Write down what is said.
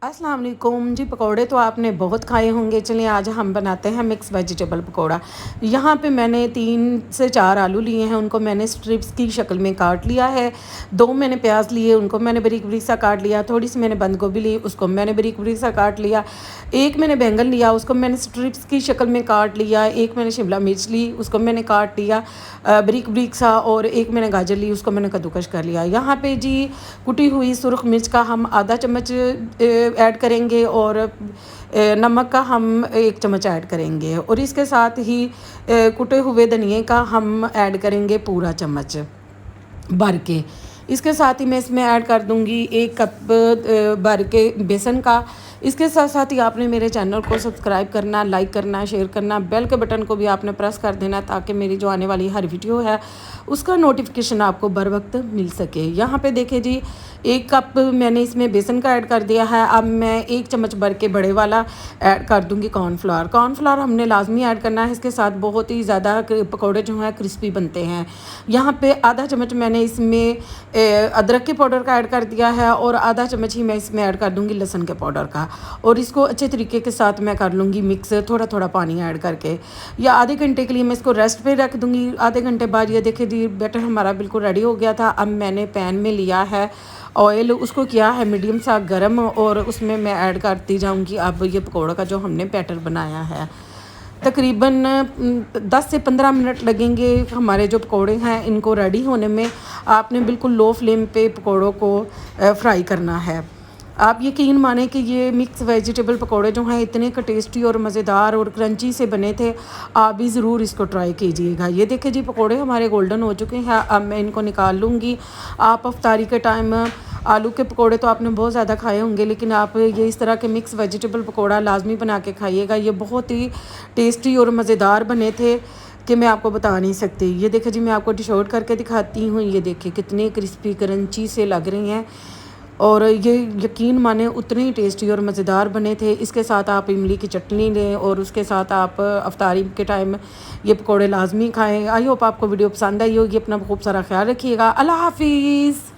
अस्सलाम वालेकुम जी। पकोड़े तो आपने बहुत खाए होंगे। चलिए आज हम बनाते हैं मिक्स वेजिटेबल पकोड़ा। यहाँ पे मैंने 3 से 4 आलू लिए हैं, उनको मैंने स्ट्रिप्स की शक्ल में काट लिया है। 2 मैंने प्याज लिए, उनको मैंने बारीक बारीक सा काट लिया। थोड़ी सी मैंने बंद गोभी ली, उसको मैंने बारीक बारीक सा काट लिया। एक मैंने बैंगन लिया, उसको मैंने स्ट्रिप्स की शक्ल में काट लिया। एक मैंने शिमला मिर्च ली, उसको मैंने काट लिया बारीक बारीक सा। और एक मैंने गाजर ली, उसको मैंने कद्दूकश कर लिया। यहाँ पे जी कुटी हुई सुरख मिर्च का हम आधा चम्मच ऐड करेंगे और नमक का हम 1 चम्मच ऐड करेंगे। और इसके साथ ही कुटे हुए धनिए का हम ऐड करेंगे पूरा चम्मच भर के। इसके साथ ही मैं इसमें ऐड कर दूंगी 1 कप भर के बेसन का। इसके साथ साथ ही आपने मेरे चैनल को सब्सक्राइब करना, लाइक करना, शेयर करना, बेल के बटन को भी आपने प्रेस कर देना ताकि मेरी जो आने वाली हर वीडियो है उसका नोटिफिकेशन आपको बर वक्त मिल सके। यहाँ पे देखिए जी 1 कप मैंने इसमें बेसन का ऐड कर दिया है। अब मैं 1 चम्मच भर के बड़े वाला ऐड कर दूँगी कॉर्नफ्लावर। कॉर्नफ्लावर हमने लाजमी ऐड करना है, इसके साथ बहुत ही ज़्यादा पकौड़े जो हैं क्रिस्पी बनते हैं। यहाँ पे आधा चम्मच मैंने इसमें अदरक के पाउडर का ऐड कर दिया है और आधा चम्मच ही मैं इसमें ऐड कर दूँगी लहसुन के पाउडर का। और इसको अच्छे तरीके के साथ मैं कर लूँगी मिक्स, थोड़ा थोड़ा पानी ऐड करके। या आधे घंटे के लिए मैं इसको रेस्ट पे रख दूँगी। आधे घंटे बाद ये देखिए जी बैटर हमारा बिल्कुल रेडी हो गया था। अब मैंने पैन में लिया है ऑयल, उसको किया है मीडियम सा गरम और उसमें मैं ऐड करती जाऊँगी अब ये पकौड़ा का जो हमने बैटर बनाया है। तकरीबन 10 से 15 मिनट लगेंगे हमारे जो पकोड़े हैं इनको रेडी होने में। आपने बिल्कुल लो फ्लेम पे पकोड़ों को फ्राई करना है। आप यकीन माने कि ये मिक्स वेजिटेबल पकोड़े जो हैं इतने का टेस्टी और मज़ेदार और क्रंची से बने थे। आप भी ज़रूर इसको ट्राई कीजिएगा। ये देखिए जी पकोड़े हमारे गोल्डन हो चुके हैं। अब मैं इनको निकाल लूँगी। आप अफ्तारी के टाइम आलू के पकोड़े तो आपने बहुत ज़्यादा खाए होंगे, लेकिन आप ये इस तरह के मिक्स वेजिटेबल पकोड़ा लाजमी बना के खाइएगा। ये बहुत ही टेस्टी और मज़ेदार बने थे कि मैं आपको बता नहीं सकती। ये देखिए जी मैं आपको डिश आउट करके दिखाती हूँ। ये देखिए कितने क्रिस्पी क्रंची से लग रही हैं और ये यकीन माने उतने ही टेस्टी और मज़ेदार बने थे। इसके साथ आप इमली की चटनी लें और उसके साथ आप अफ्तारी के टाइम ये पकोड़े लाजमी खाएं। आई होप आपको वीडियो पसंद आई होगी। अपना खूब सारा ख्याल रखिएगा। अल्लाह हाफिज़।